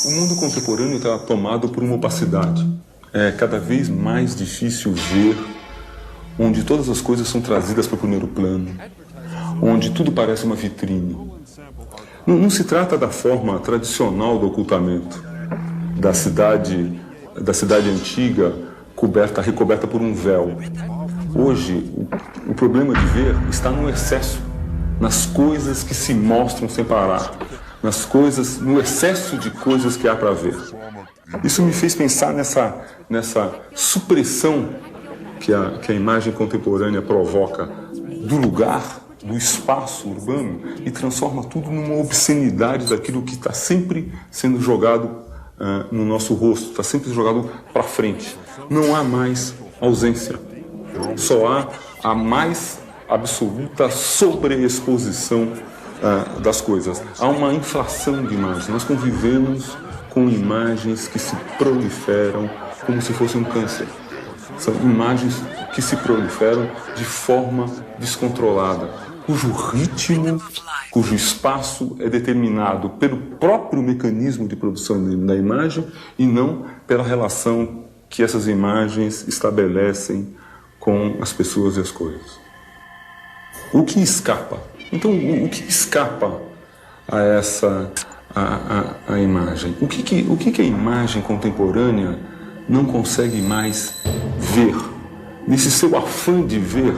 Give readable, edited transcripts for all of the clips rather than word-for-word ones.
O mundo contemporâneo está tomado por uma opacidade. É cada vez mais difícil ver, onde todas as coisas são trazidas para o primeiro plano, onde tudo parece uma vitrine. Não se trata da forma tradicional do ocultamento, da cidade antiga recoberta por um véu. Hoje, o problema de ver está no excesso, nas coisas que se mostram sem parar, no excesso de coisas que há para ver. Isso me fez pensar nessa supressão que a imagem contemporânea provoca do lugar, do espaço urbano, e transforma tudo numa obscenidade daquilo que está sempre sendo jogado no nosso rosto, está sempre jogado para frente. Não há mais ausência, só há a mais absoluta sobreexposição das coisas. Há uma inflação de imagens. Nós convivemos com imagens que se proliferam como se fosse um câncer. São imagens que se proliferam de forma descontrolada, cujo ritmo, cujo espaço é determinado pelo próprio mecanismo de produção da imagem e não pela relação que essas imagens estabelecem com as pessoas e as coisas. O que escapa? Então, o que escapa a essa a imagem? O que a imagem contemporânea não consegue mais ver? Nesse seu afã de ver,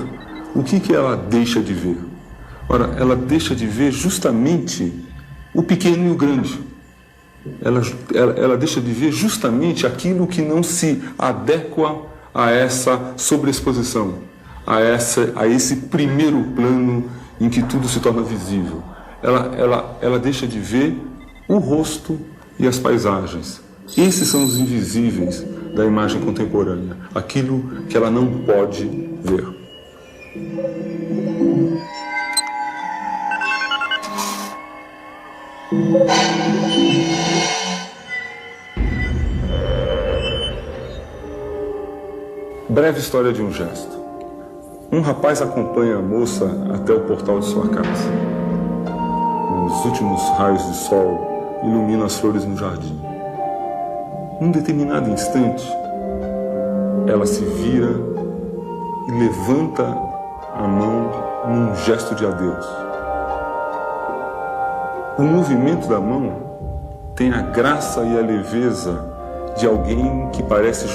o que ela deixa de ver? Ora, ela deixa de ver justamente o pequeno e o grande. Ela deixa de ver justamente aquilo que não se adequa a essa sobreexposição, a esse primeiro plano em que tudo se torna visível. Ela deixa de ver o rosto e as paisagens. Esses são os invisíveis da imagem contemporânea, aquilo que ela não pode ver. Breve história de um gesto. Um rapaz acompanha a moça até o portal de sua casa. Os últimos raios de sol iluminam as flores no jardim. Num determinado instante, ela se vira e levanta a mão num gesto de adeus. O movimento da mão tem a graça e a leveza de alguém que parece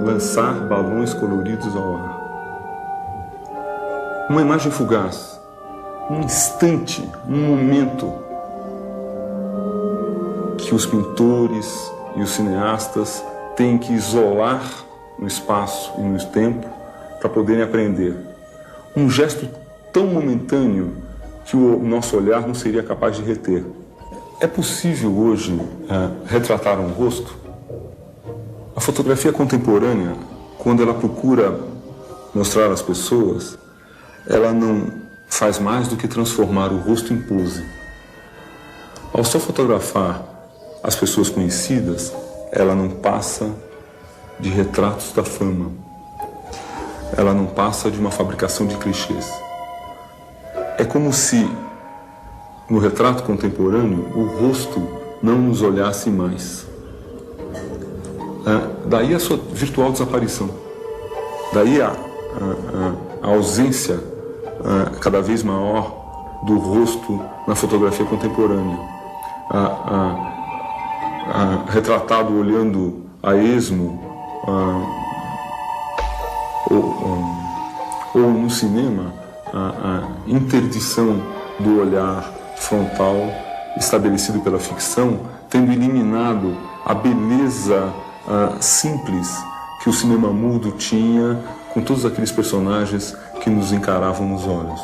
lançar balões coloridos ao ar. Uma imagem fugaz, um instante, um momento que os pintores e os cineastas têm que isolar no espaço e no tempo para poderem aprender. Um gesto tão momentâneo que o nosso olhar não seria capaz de reter. É possível hoje retratar um rosto? A fotografia contemporânea, quando ela procura mostrar às pessoas, ela não faz mais do que transformar o rosto em pose. Ao só fotografar as pessoas conhecidas, ela não passa de retratos da fama. Ela não passa de uma fabricação de clichês. É como se, no retrato contemporâneo, o rosto não nos olhasse mais. Daí a sua virtual desaparição. Daí a ausência cada vez maior do rosto na fotografia contemporânea. Retratado olhando a esmo, ou no cinema, a interdição do olhar frontal estabelecido pela ficção, tendo eliminado a beleza simples que o cinema mudo tinha com todos aqueles personagens que nos encaravam nos olhos.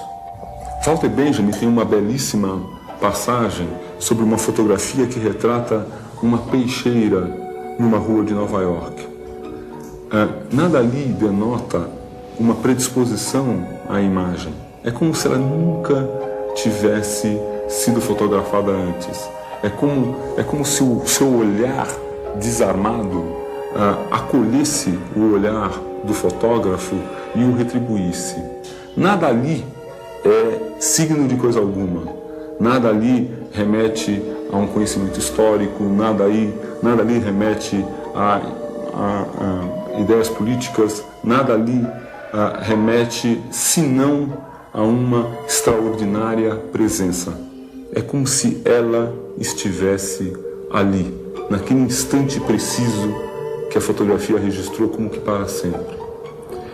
Walter Benjamin tem uma belíssima passagem sobre uma fotografia que retrata uma peixeira numa rua de Nova York. Nada ali denota uma predisposição à imagem. É como se ela nunca tivesse sido fotografada antes. É como se o seu olhar desarmado, acolhesse o olhar do fotógrafo e o retribuísse. Nada ali é signo de coisa alguma. Nada ali remete a um conhecimento histórico, nada ali remete a ideias políticas, nada ali remete senão a uma extraordinária presença. É como se ela estivesse ali, naquele instante preciso que a fotografia registrou como que para sempre.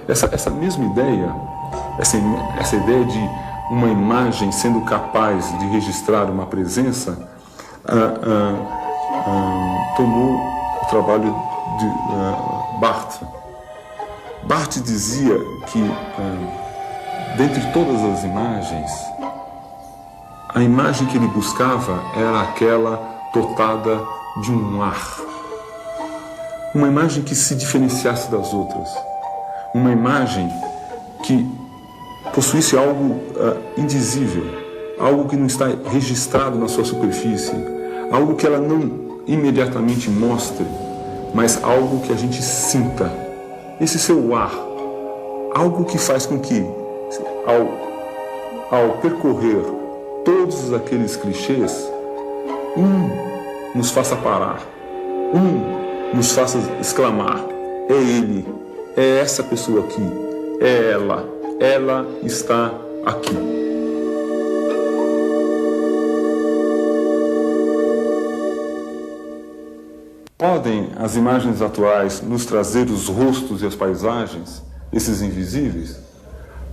Essa mesma ideia, essa ideia de uma imagem sendo capaz de registrar uma presença, tomou o trabalho de Barthes. Barthes dizia que, dentre todas as imagens, a imagem que ele buscava era aquela dotada de um ar. Uma imagem que se diferenciasse das outras. Uma imagem que possuísse algo indizível, algo que não está registrado na sua superfície, algo que ela não imediatamente mostre, mas algo que a gente sinta. Esse seu ar, algo que faz com que, ao percorrer todos aqueles clichês, nos faça parar, nos faça exclamar: é ele, é essa pessoa aqui, é ela está aqui. Podem as imagens atuais nos trazer os rostos e as paisagens, esses invisíveis?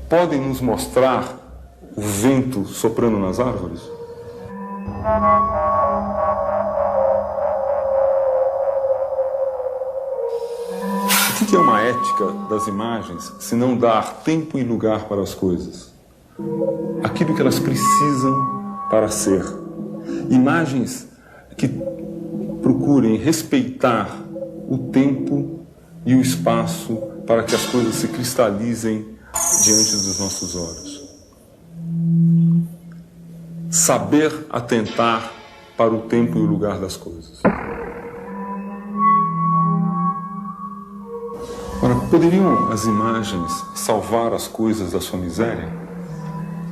Podem nos mostrar o vento soprando nas árvores? O que é uma ética das imagens se não dar tempo e lugar para as coisas? Aquilo que elas precisam para ser. Imagens que procurem respeitar o tempo e o espaço para que as coisas se cristalizem diante dos nossos olhos. Saber atentar para o tempo e o lugar das coisas. Ora, poderiam as imagens salvar as coisas da sua miséria?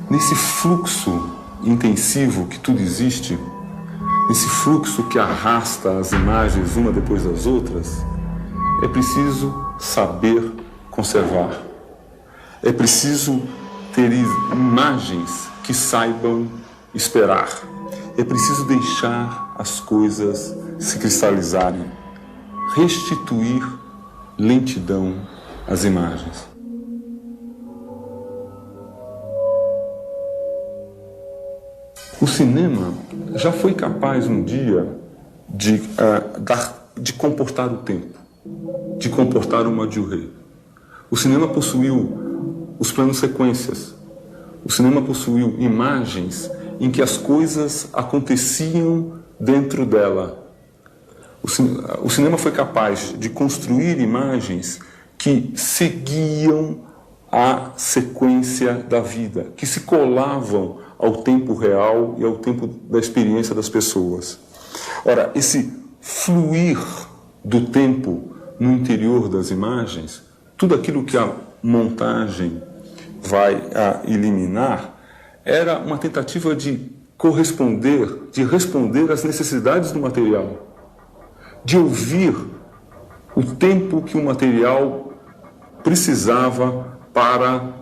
Nesse fluxo intensivo que tudo existe, nesse fluxo que arrasta as imagens uma depois das outras, é preciso saber conservar. É preciso ter imagens que saibam esperar. É preciso deixar as coisas se cristalizarem, restituir lentidão às imagens. O cinema já foi capaz um dia de comportar o tempo, de comportar uma durée. O cinema possuiu os planos sequências. O cinema possuiu imagens em que as coisas aconteciam dentro dela. O cinema foi capaz de construir imagens que seguiam a sequência da vida, que se colavam ao tempo real e ao tempo da experiência das pessoas. Ora, esse fluir do tempo no interior das imagens, tudo aquilo que a montagem vai eliminar, era uma tentativa de corresponder, de responder às necessidades do material, de ouvir o tempo que o material precisava para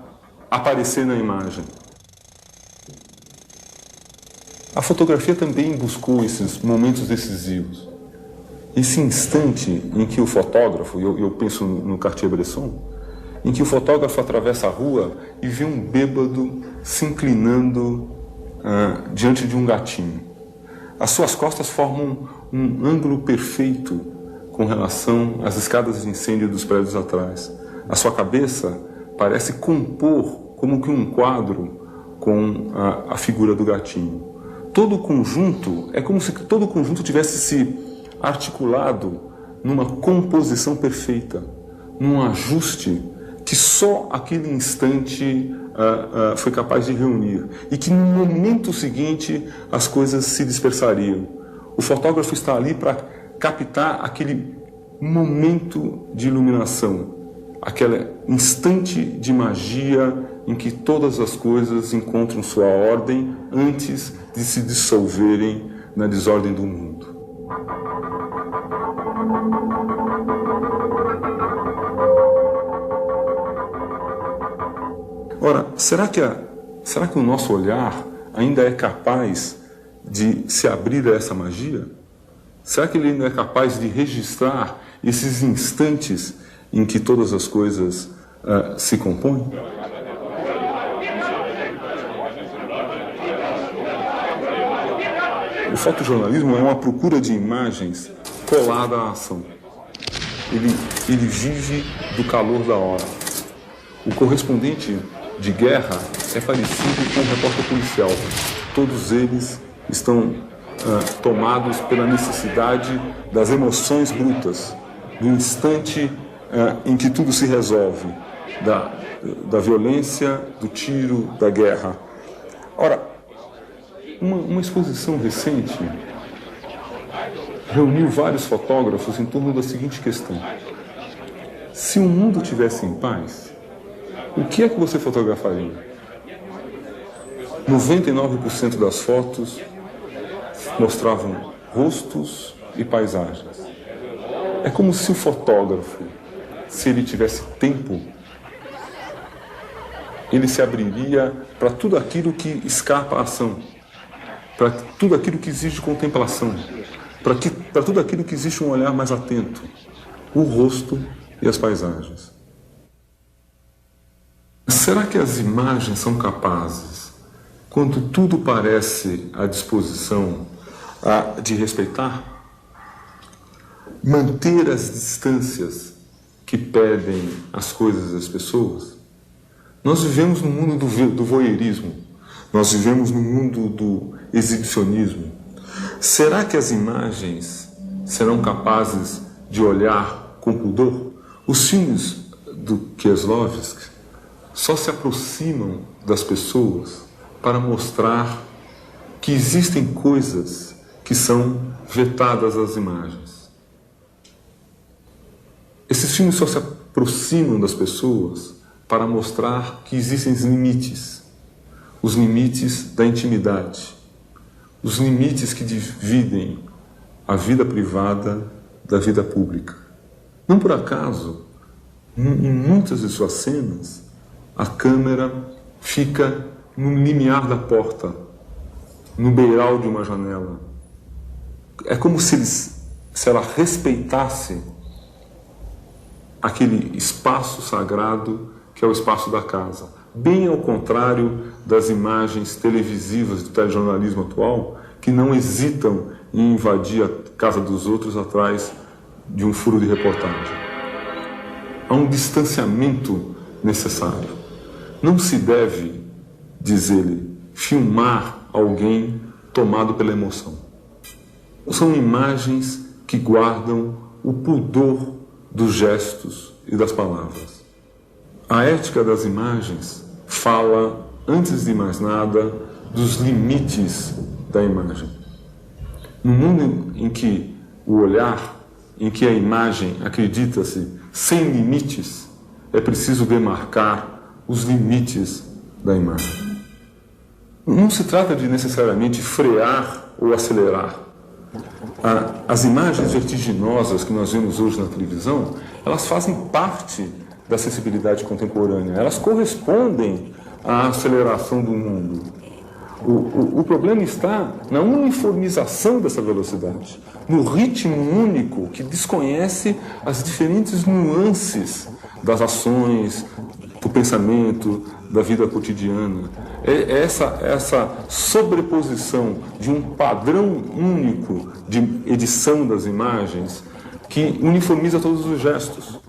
aparecer na imagem. A fotografia também buscou esses momentos decisivos. Esse instante em que o fotógrafo, eu penso no Cartier-Bresson, em que o fotógrafo atravessa a rua e vê um bêbado se inclinando diante de um gatinho. As suas costas formam um ângulo perfeito com relação às escadas de incêndio dos prédios atrás. A sua cabeça parece compor como que um quadro com a figura do gatinho. Todo o conjunto, é como se todo o conjunto tivesse se articulado numa composição perfeita, num ajuste que só aquele instante foi capaz de reunir e que no momento seguinte as coisas se dispersariam. O fotógrafo está ali para captar aquele momento de iluminação, aquele instante de magia em que todas as coisas encontram sua ordem antes de se dissolverem na desordem do mundo. Ora, será que o nosso olhar ainda é capaz de se abrir a essa magia? Será que ele ainda é capaz de registrar esses instantes em que todas as coisas se compõem? O fotojornalismo é uma procura de imagens colada à ação. Ele vive do calor da hora. O correspondente de guerra é parecido com o repórter policial. Todos eles estão tomados pela necessidade das emoções brutas, do instante em que tudo se resolve, da violência, do tiro, da guerra. Ora, uma exposição recente reuniu vários fotógrafos em torno da seguinte questão: se o mundo tivesse em paz, o que é que você fotografaria? 99% das fotos mostravam rostos e paisagens. É como se o fotógrafo, se ele tivesse tempo, ele se abriria para tudo aquilo que escapa à ação, para tudo aquilo que exige contemplação, para tudo aquilo que existe um olhar mais atento, o rosto e as paisagens. Será que as imagens são capazes, quando tudo parece à disposição de respeitar, manter as distâncias que pedem as coisas das pessoas? Nós vivemos no mundo do voyeurismo, nós vivemos no mundo do exibicionismo. Será que as imagens serão capazes de olhar com pudor? Os filmes do Kieslowski só se aproximam das pessoas para mostrar que existem coisas que são vetadas às imagens. Esses filmes só se aproximam das pessoas para mostrar que existem limites, os limites da intimidade, os limites que dividem a vida privada da vida pública. Não por acaso, em muitas de suas cenas, a câmera fica no limiar da porta, no beiral de uma janela. É como se ela respeitasse aquele espaço sagrado que é o espaço da casa. Bem ao contrário das imagens televisivas do telejornalismo atual, que não hesitam em invadir a casa dos outros atrás de um furo de reportagem. Há um distanciamento necessário. Não se deve, diz ele, filmar alguém tomado pela emoção. São imagens que guardam o pudor dos gestos e das palavras. A ética das imagens fala, antes de mais nada, dos limites da imagem. No mundo em que o olhar, em que a imagem acredita-se sem limites, é preciso demarcar os limites da imagem. Não se trata de necessariamente frear ou acelerar. As imagens vertiginosas que nós vemos hoje na televisão, elas fazem parte da acessibilidade contemporânea. Elas correspondem à aceleração do mundo. O problema está na uniformização dessa velocidade, no ritmo único que desconhece as diferentes nuances das ações, do pensamento, da vida cotidiana. É essa sobreposição de um padrão único de edição das imagens que uniformiza todos os gestos,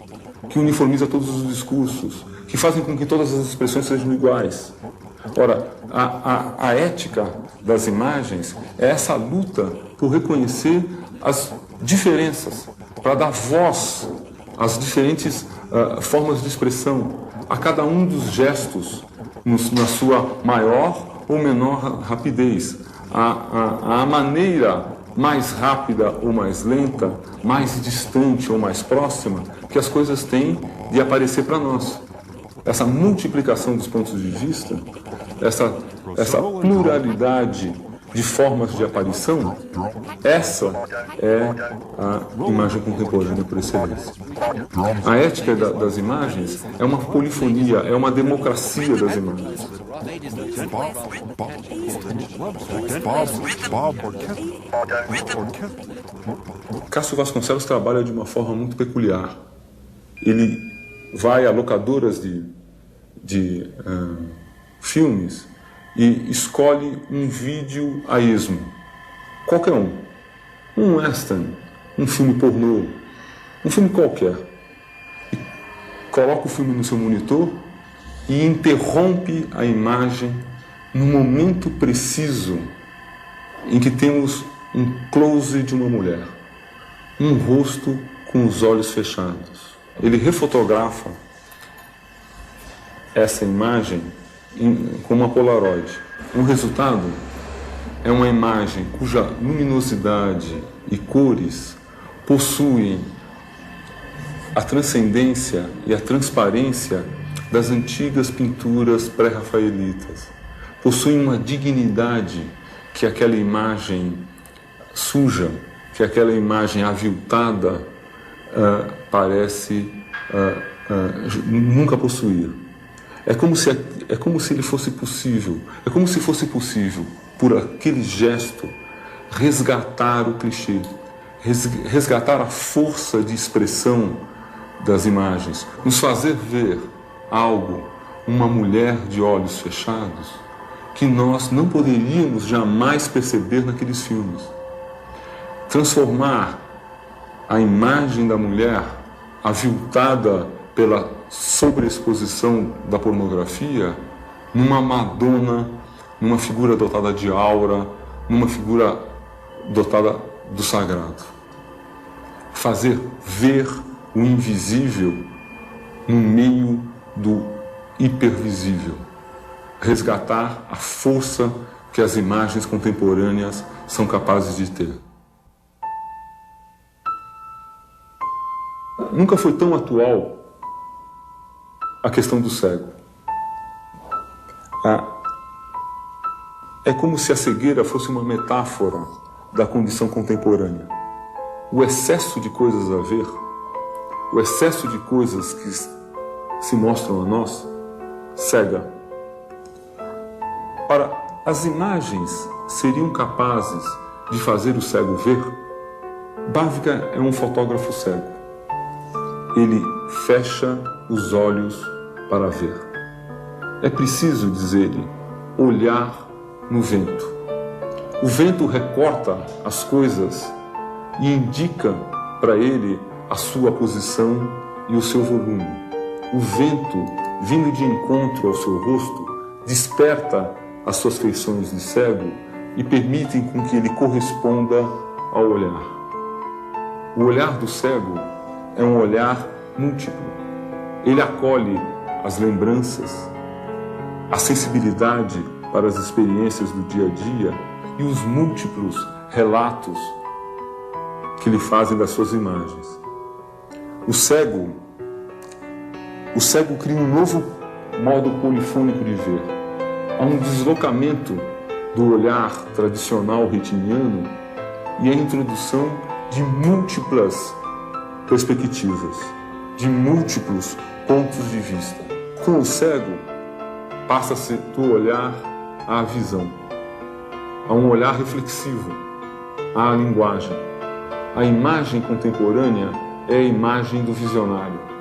que uniformiza todos os discursos, que fazem com que todas as expressões sejam iguais. Ora, a ética das imagens é essa luta por reconhecer as diferenças, para dar voz às diferentes formas de expressão, a cada um dos gestos, na sua maior ou menor rapidez, a maneira mais rápida ou mais lenta, mais distante ou mais próxima, que as coisas têm de aparecer para nós. Essa multiplicação dos pontos de vista, essa pluralidade de formas de aparição, essa é a imagem contemporânea por excelência. A ética das imagens é uma polifonia, é uma democracia das imagens. Cássio Vasconcelos trabalha de uma forma muito peculiar. Ele vai a locadoras de filmes e escolhe um vídeo a esmo, qualquer um western, um filme pornô, um filme qualquer, e coloca o filme no seu monitor e interrompe a imagem no momento preciso em que temos um close de uma mulher, um rosto com os olhos fechados. Ele refotografa essa imagem com uma Polaroid. O resultado é uma imagem cuja luminosidade e cores possuem a transcendência e a transparência das antigas pinturas pré-rafaelitas. Possuem uma dignidade que aquela imagem suja, que aquela imagem aviltada parece nunca possuir. É como se ele fosse possível, é como se fosse possível, por aquele gesto, resgatar o clichê, resgatar a força de expressão das imagens, nos fazer ver algo, uma mulher de olhos fechados, que nós não poderíamos jamais perceber naqueles filmes. Transformar a imagem da mulher aviltada pela sobreexposição da pornografia numa Madonna, numa figura dotada de aura, numa figura dotada do sagrado. Fazer ver o invisível no meio do hipervisível. Resgatar a força que as imagens contemporâneas são capazes de ter. Nunca foi tão atual a questão do cego. É como se a cegueira fosse uma metáfora da condição contemporânea. O excesso de coisas a ver, o excesso de coisas que se mostram a nós, cega. Ora, as imagens seriam capazes de fazer o cego ver? Bárvica é um fotógrafo cego. Ele fecha os olhos para ver. É preciso, diz ele, olhar no vento. O vento recorta as coisas e indica para ele a sua posição e o seu volume. O vento, vindo de encontro ao seu rosto, desperta as suas feições de cego e permitem com que ele corresponda ao olhar. O olhar do cego é um olhar múltiplo. Ele acolhe as lembranças, a sensibilidade para as experiências do dia a dia e os múltiplos relatos que lhe fazem das suas imagens. O cego cria um novo modo polifônico de ver. Há um deslocamento do olhar tradicional retiniano e a introdução de múltiplas perspectivas, de múltiplos pontos de vista. Com o cego, passa-se do olhar à visão, a um olhar reflexivo, à linguagem. A imagem contemporânea é a imagem do visionário.